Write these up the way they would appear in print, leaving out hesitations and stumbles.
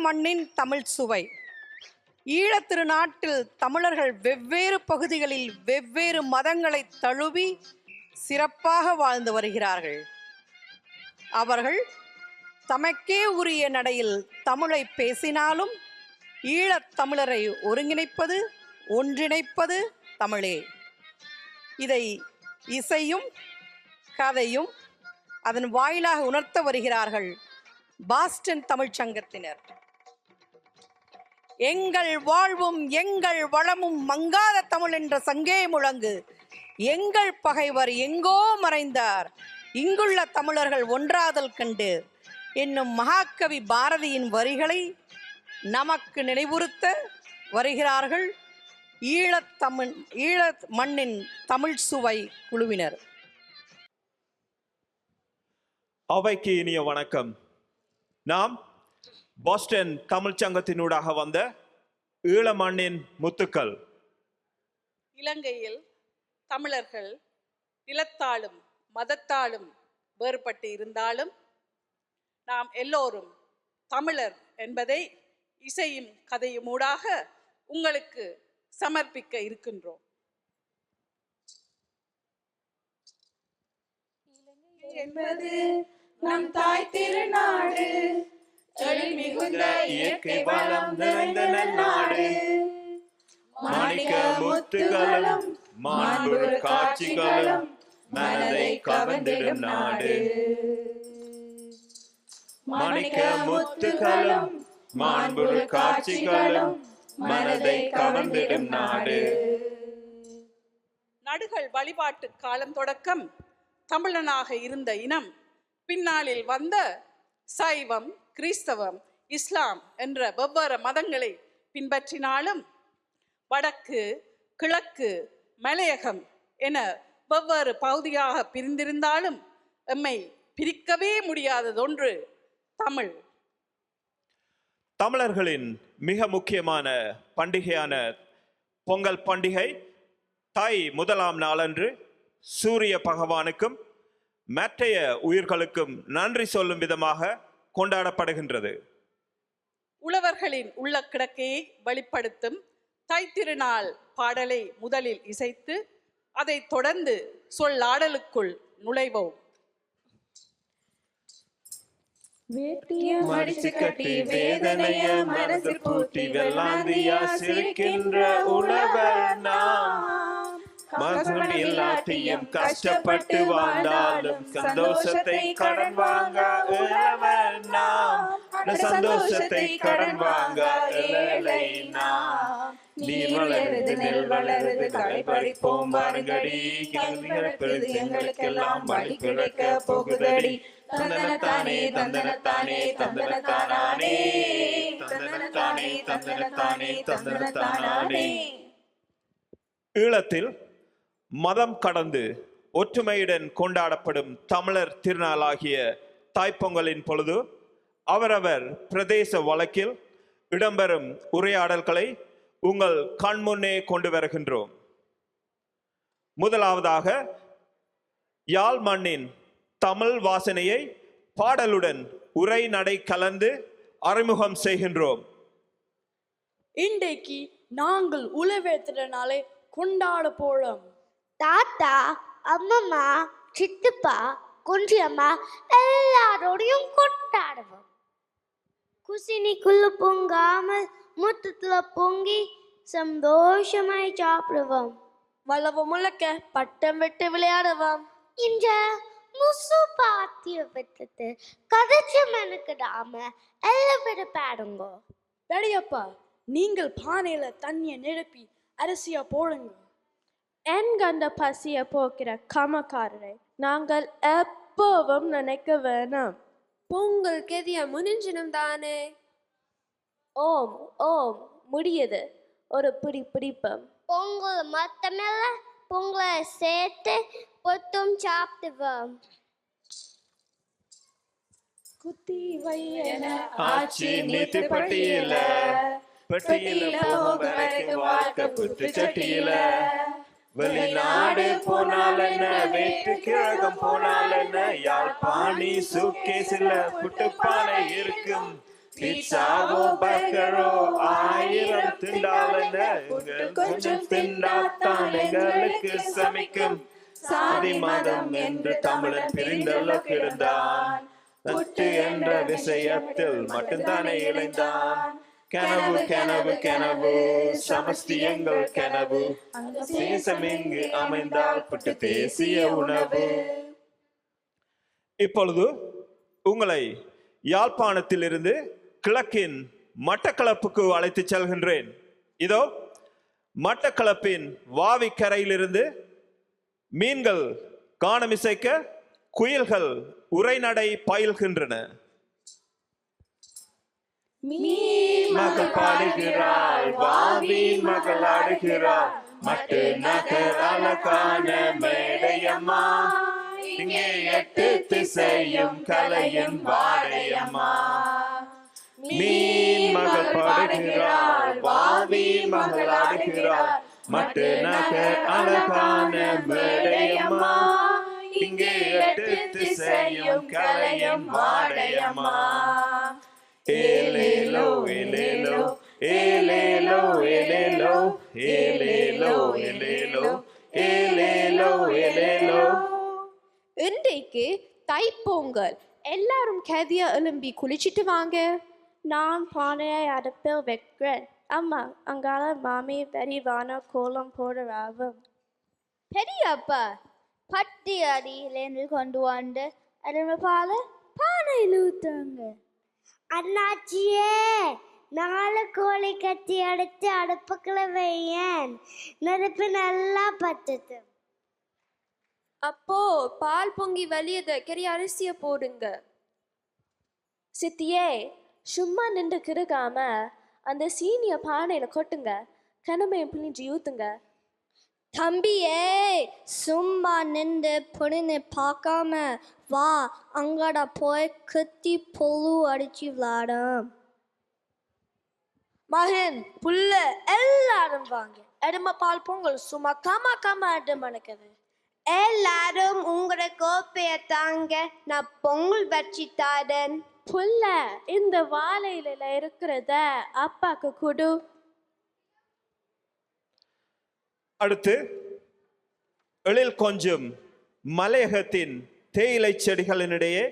மண்ணின் தமிழ் சுவை. ஈழத் திருநாட்டில் தமிழர்கள் வெவ்வேறு பகுதிகளில் வெவ்வேறு மதங்களை தழுவி சிறப்பாக வாழ்ந்து வருகிறார்கள். அவர்கள் தமக்கே உரிய நடையில் தமிழை பேசினாலும் ஈழத் தமிழரை ஒருங்கிணைப்பது ஒன்றிணைப்பது தமிழே. இதை இசையும் கதையும் அதன் வாயிலாக உணர்த்த வருகிறார்கள் பாஸ்டன் தமிழ்ச் சங்கத்தினர். எங்கள் வாழ்வும் எங்கள் வளமும் மங்காத தமிழ் என்ற சங்கே முழங்கு. எங்கள் பகைவர் எங்கோ மறைந்தார், இங்குள்ள தமிழர்கள் ஒன்றாதல் கண்டு என்னும் மகாகவி பாரதியின் வரிகளை நமக்கு நினைவுறுத்த வருகிறார்கள் ஈழத் மண்ணின் தமிழ் சுவை குழுவினர். அவைக்கு இனிய வணக்கம். நாம் பாஸ்டன் தமிழ்ச் சங்கத்தினூடாக வந்த ஈழ மண்ணின் முத்துக்கள். இலங்கையில் தமிழர்கள் நிலத்தாலும் மதத்தாலும் வேறுபட்டு இருந்தாலும் நாம் எல்லோரும் தமிழர் என்பதை இசையும் கதையும் ஊடாக உங்களுக்கு சமர்ப்பிக்க இருக்கின்றோம். என்பது நம் தாய் திருநாடு, எழில் மிகுந்த இயற்கை வளம் நிறைந்த நாடு. மாணிக்க முத்துகளும் மாண்புறு காட்சிகளும் மனதை கவர்ந்திடும் நாடு. மாணிக்க முத்துகளும் மாண்புறு காட்சிகளும் மனதை கவர்ந்திடும் நாடு. நடுகள் வழிபாட்டு காலம் தொடக்கம் தமிழனாக இருந்த இனம் பின்னாளில் வந்த சைவம், கிறிஸ்தவம், இஸ்லாம் என்ற வெவ்வேறு மதங்களை பின்பற்றினாலும் வடக்கு, கிழக்கு, மலையகம் என வெவ்வேறு பகுதியாக பிரிந்திருந்தாலும் எம்மை பிரிக்கவே முடியாததொன்று தமிழ். தமிழர்களின் மிக முக்கியமான பண்டிகையான பொங்கல் பண்டிகை தை முதலாம் நாளன்று சூரிய பகவானுக்கும் மற்றைய உயிர்களுக்கும் நன்றி சொல்லும் விதமாக கொண்டாடப்படுகின்றது. உழவர்களின் உள்ள கிடக்கையை வெளிப்படுத்தும் தை திருநாள் பாடலை முதலில் இசைத்து அதை தொடர்ந்து சொல்லாடலுக்குள் நுழைவோம். மடிச்சு கட்டி வேதனைய மனசில் பூட்டி வெள்ளாந்தியா சிரிக்கின்ற உழவர் நாம். எல்லாத்தையும் கஷ்டப்பட்டு வாழ்ந்தாலும் சந்தோஷத்தை கடன் வாங்க உழவர் நாம். சந்தோஷத்தை கடன் வாங்க ஏழை நாம். நீர் வளருது, நெல் வளருது, களை பறிப்போம் வாருங்கடி. எங்களுக்கெல்லாம் வழி கிடைக்க போகுதடி. தந்தனத்தானே தந்தனத்தானே தந்தனத்தானே தந்தனத்தானே தந்தனத்தானே தந்தனத்தானே. ஈழத்தில் மதம் கடந்து ஒற்றுமையுடன் கொண்டாடப்படும் தமிழர் திருநாளாகிய தாய்ப்பொங்கலின் பொழுது அவரவர் பிரதேச வழக்கில் இடம்பெறும் உரையாடல்களை உங்கள் கண்முன்னே கொண்டு வருகின்றோம். முதலாவதாக யாழ் மண்ணின் தமிழ் வாசனையை பாடலுடன் உரை நடை கலந்து அறிமுகம் செய்கின்றோம். இன்றைக்கு நாங்கள் உழவர் திருநாளை கொண்டாட போறோம். தாத்தா, அம்மம்மா, சித்தப்பா, குஞ்சியம்மா எல்லாரோடையும் கொண்டாடுவோம். குசினிக்குள்ள பொங்காமல் முத்தத்துல பொங்கி சந்தோஷமாய் சாப்பிடுவோம். வளவு முழக்க பட்டம் விட்டு விளையாடுவோம். இந்த முசு பாத்திய விட்டுட்டு கதைச்சு மெனுக்கிடாம எல்லாம் விட பாடுங்க. பெரியப்பா, நீங்கள் பானையில தண்ணிய நிரப்பி அரிசியா போடுங்க. என் கண்ட பசிய போக்கிற கமக்காரரை நாங்கள் எப்பவும் நினைக்க வேணாம். பொங்கல் கெதிய முனிஞ்சினும் தானே. ஓம் ஓம் முடியுது, ஒரு பிடி பிடிப்போம். பொங்கல் மொத்தமில்ல, பொங்கலை சேர்த்து பொத்தும் சாப்பிடுவோம். குத்தி வையன ஆச்சி நீத்து பட்டியல பட்டியல வாழ்க்கை புத்து சட்டியில. வெளிநாடு போனால் என்ன, வெட்டு கிழகம் போனால் என்ன, யாழ்ப்பாணி சூக்கேசில புட்டுப்பானை இருக்கும். பீட்சாவோ பர்கரோ 1000 திண்டாலென கொஞ்சம் திண்டாத்தான் எங்களுக்கு சமைக்கும். சாதி மதம் என்று தமிழன் பிரிந்தல்ல கிடந்தான். புட்டு என்ற விஷயத்தில் மட்டும்தானே இணைந்தான். கனவு கனவு கனவு சமஸ்தி எங்கள் கனவு. தேசம் எங்கு அமைந்தால் புட்டு தேசிய உணவு. இப்பொழுது உங்களை யாழ்ப்பாணத்திலிருந்து கிழக்கின் மட்டக்களப்புக்கு அழைத்து செல்கின்றேன். இதோ மட்டக்களப்பின் வாவிக்கரையிலிருந்து மீன்கள் காணமிசைக்க குயில்கள் உரைநடை பயில்கின்றன. மகள் பாடுகிறாள், வாவின் மகள் ஆடுகிறாள், மட்டு நகர் அழகான மேடையம்மா, இங்கே 8 திசையும் கலையின் வாடையம்மா. மீன் மகள் பாடுகிறாள், வாவின் மகள் ஆடுகிறாள், மட்டு நகர் அழகான மேடையம்மா, இங்கே 8 திசையும் கலையின் வாடையம்மா. ஏலேலோ ஏலேலோ ஏலேலோ ஏலேலோ ஏலேலோ ஏலேலோ ஏலேலோ ஏலேலோ. இன்றைக்கு தைப்பொங்கல். எல்லாரும் கதியா எழும்பி குளிச்சிட்டு வாங்க. நான் பானையை அடுப்பில் வைக்கிறேன். அம்மா, அங்கால மாமி பெரியவான கோலம் போடுறாவும். பெரியப்பா பட்டி அடியிலேருந்து கொண்டு வந்து அருமை பால பானையில் ஊத்துங்க. அண்ணாச்சியே, 4 கோழி கட்டி அடித்து அடுப்புக்குள்ள வையேன். நெருப்பு நல்லா பத்துது. அப்போ பால் பொங்கி வலியத கறி அரிசிய போடுங்க. சித்தியே, சும்மா நின்று கிருக்காம அந்த சீனிய பானையில கொட்டுங்க. கனமையும் பிழிஞ்சு ஊத்துங்க. தம்பியே, சும்மா நின்று பொண்ணு பார்க்காம வா, அங்கட போய் குத்தி புழு அடிச்சு விளாடும். மகன், புள்ள எல்லாரும் வாங்க. எருமை பால் பொங்கல் சும்மா கமா மணக்குது. எல்லாரும் உங்களோட கோப்பைய தாங்க, நான் பொங்கல் வச்சு தாரேன். புள்ள, இந்த வாழையில இருக்கிறத அப்பாக்கு கொடு. அடுத்து எழில் கொஞ்சம் மலையகத்தின் தேயிலை செடிகளினிடையே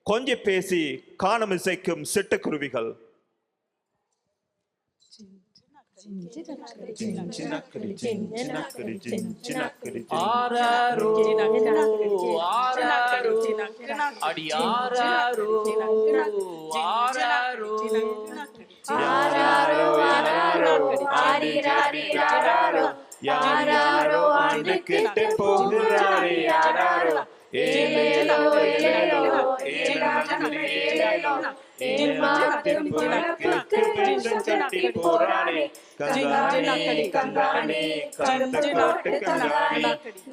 கொஞ்சி பேசி காணமிசைக்கும் சிட்டுக்குருவிகள். ஆராரோ ஆராரோ அடி ஆராரோ ஆராரோ யாராரோ யாராரோ ஆடிராடிராரோ, யாராரோ ஆண்டு கேட்டு போகிறாரே யாராரோ. ஏலேலோ ஏலேலோ ஏலாங்கிரி ஏலேலோ, ஏலாத்தின் புறப்புக்கு பெண்கள் கட்டி போரானே. கங்காணி கங்காணி கருத்து நாட்டு கங்காணி,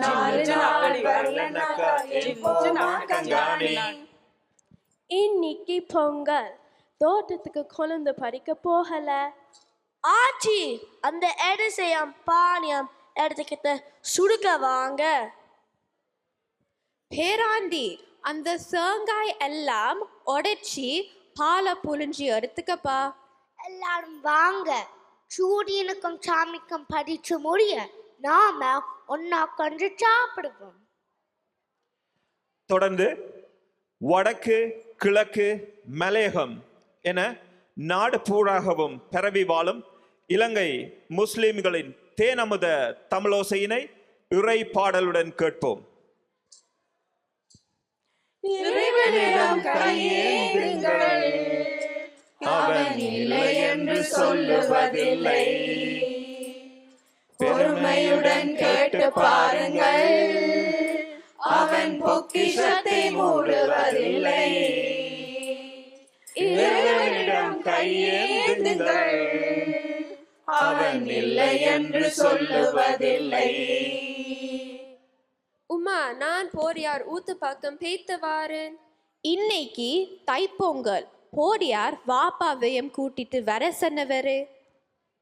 4 நாள் வரலனக்கா போமா கங்காணி. இன்னைக்கு பொங்கல். தோட்டத்துக்கு கொழுந்து பறிக்க போகல. ஆச்சி, அந்த எரிசையம் பானியம் எடுத்துக்கிட்டு சுடுக்க வாங்க. பேராண்டி, அந்த தேங்காய் எல்லாம் உடைச்சி பாலை புழிஞ்சி எடுத்துக்கப்பா. எல்லாரும் வாங்க, சூரியனுக்கும் சாமிக்கும் படிச்சு முடிய நாம ஒன்னா கொஞ்சம் சாப்பிடுவோம். தொடர்ந்து வடக்கு கிழக்கு மலையகம் என நாடு பூராகவும் பரவி வாழும் இலங்கை முஸ்லிம்களின் தேனமுத தமிழோசையினை இறை பாடலுடன் கேட்போம். இறைவனிடம் கையேந்துங்கள், அவன் இல்லை என்று சொல்லுவதில்லை. பொறுமையுடன் கேட்டு பாருங்கள், அவன் பொக்கிஷத்தை மூடுவதில்லை. இறைவனிடம் கையேந்துங்கள், அவன் இல்லை என்று சொல்லுவதில்லை. உமா, நான் போரியார் ஊத்து பக்கம் பேத்து வாரேன். இன்னைக்கு தைப்பொங்கல். போடியார் வாப்பாவையும் கூட்டிட்டு வர சொன்னவரு.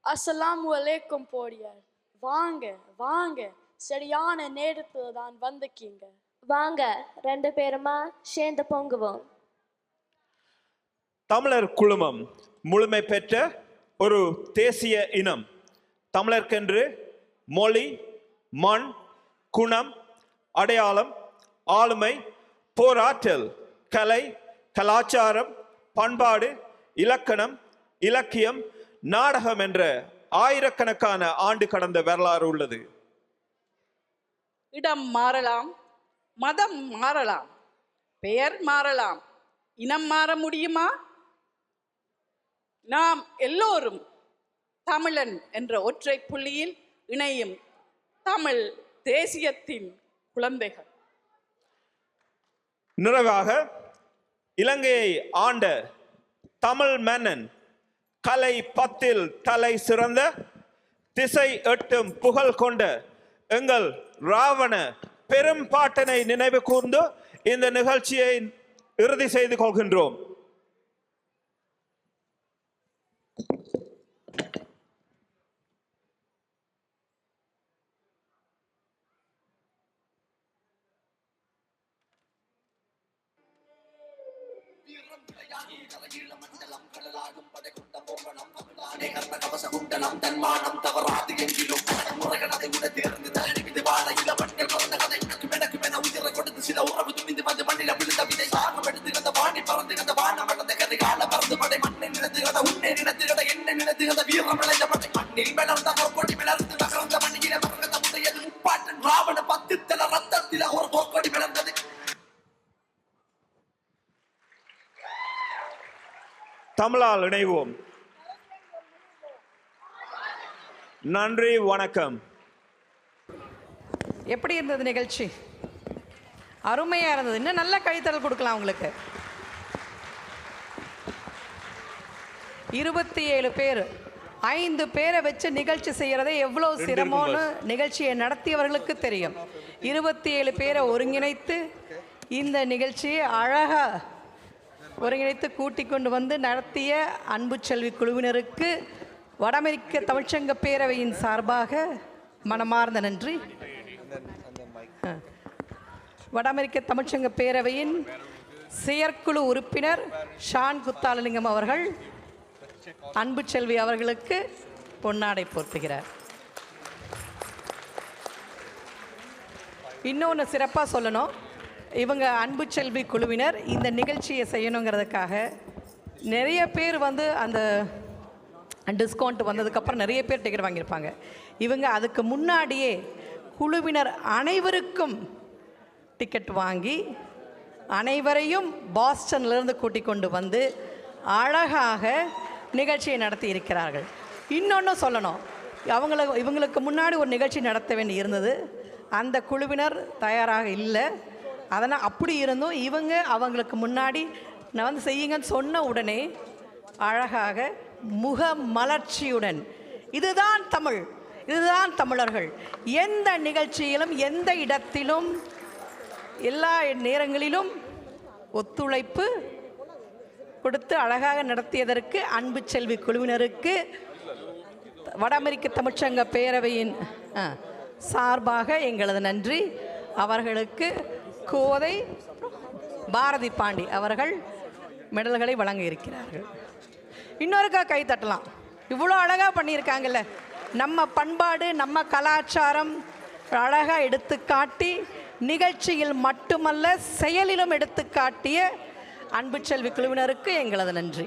அஸ்ஸலாமு அலைக்கும் போடியார். வாங்க வாங்க, சரியான நேரத்தில் தான் வந்துக்கீங்க. வாங்க, 2 பேருமா சேர்ந்து பொங்குவோம். தமிழர் குழுமம் முழுமை பெற்ற ஒரு தேசிய இனம். தமிழர்க்கென்று மொழி, மண், குணம், அடையாளம், ஆளுமை, போராற்றல், கலை, கலாச்சாரம், பண்பாடு, இலக்கணம், இலக்கியம், நாடகம் என்ற ஆயிரக்கணக்கான ஆண்டு கடந்த வரலாறு உள்ளது. இடம் மாறலாம், மதம் மாறலாம், பெயர் மாறலாம், இனம் மாற முடியுமா? நாம் எல்லோரும் தமிழன் என்ற ஒற்றை புள்ளியில் இணையும் தமிழ் தேசியத்தின் குழந்தைகள். நிறைவாக இலங்கையை ஆண்ட தமிழ் மன்னன், கலை 10 தலை சிறந்த, திசை 8 புகழ் கொண்ட எங்கள் ராவண பெரும் பாட்டனை நினைவு கூர்ந்து இந்த நிகழ்ச்சியை இறுதி செய்து கொள்கின்றோம். தமிழால் இணைவோம். நன்றி, வணக்கம். எப்படி இருந்தது நிகழ்ச்சி? அருமையாக இருந்தது. இன்னும் நல்ல கைத்தறல் கொடுக்கலாம் உங்களுக்கு. 27 பேர், 5 பேரை வச்சு நிகழ்ச்சி செய்கிறதே எவ்வளோ சிரமம்னு நிகழ்ச்சியை நடத்தியவர்களுக்கு தெரியும். 27 பேரை ஒருங்கிணைத்து இந்த நிகழ்ச்சியை அழகாக ஒருங்கிணைத்து கூட்டிக் கொண்டு வந்து நடத்திய அன்பு செல்வி குழுவினருக்கு வட அமெரிக்க தமிழ்ச்சங்க பேரவையின் சார்பாக மனமார்ந்த நன்றி. வட அமெரிக்க தமிழ்ச்சங்க பேரவையின் செயற்குழு உறுப்பினர் ஷான் குத்தாலலிங்கம் அவர்கள் அன்பு செல்வி அவர்களுக்கு பொன்னாடை போர்த்துகிறார். இன்னொன்று சிறப்பாக சொல்லணும், இவங்க அன்பு செல்வி குழுவினர் இந்த நிகழ்ச்சியை செய்யணுங்கிறதுக்காக நிறைய பேர் வந்து அந்த டிஸ்கவுண்ட் வந்ததுக்கப்புறம் நிறைய பேர் டிக்கெட் வாங்கியிருப்பாங்க. இவங்க அதுக்கு முன்னாடியே குழுவினர் அனைவருக்கும் டிக்கெட் வாங்கி அனைவரையும் பாஸ்டன்லேருந்து கூட்டிக் கொண்டு வந்து அழகாக நிகழ்ச்சியை நடத்தி இருக்கிறார்கள். இன்னொன்று சொல்லணும், இவங்களுக்கு முன்னாடி ஒரு நிகழ்ச்சி நடத்த வேண்டி இருந்தது. அந்த குழுவினர் தயாராக இல்லை. அதனால் அப்படி இருந்தும் இவங்க அவங்களுக்கு முன்னாடி நான் வந்து செய்யுங்கன்னு சொன்ன உடனே அழகாக முக மலர்ச்சியுடன் இதுதான் தமிழ், இதுதான் தமிழர்கள், எந்த நிகழ்ச்சியிலும் எந்த இடத்திலும் எல்லா நேரங்களிலும் ஒத்துழைப்பு கொடுத்து அழகாக நடத்தியதற்கு அன்பு செல்வி குழுவினருக்கு வட அமெரிக்க தமிழ்ச்சங்க பேரவையின் சார்பாக எங்களது நன்றி. அவர்களுக்கு கோதை பாரதி பாண்டி அவர்கள் மெடல்களை வழங்க இருக்கிறார்கள். இன்னொருக்கா கை தட்டலாம். இவ்வளோ அழகாக பண்ணியிருக்காங்கல்ல, நம்ம பண்பாடு நம்ம கலாச்சாரம் அழகாக எடுத்து காட்டி நிகழ்ச்சியில் மட்டுமல்ல செயலிலும் எடுத்து காட்டிய அன்பு செல்வி குழுவினருக்கு எங்களது நன்றி.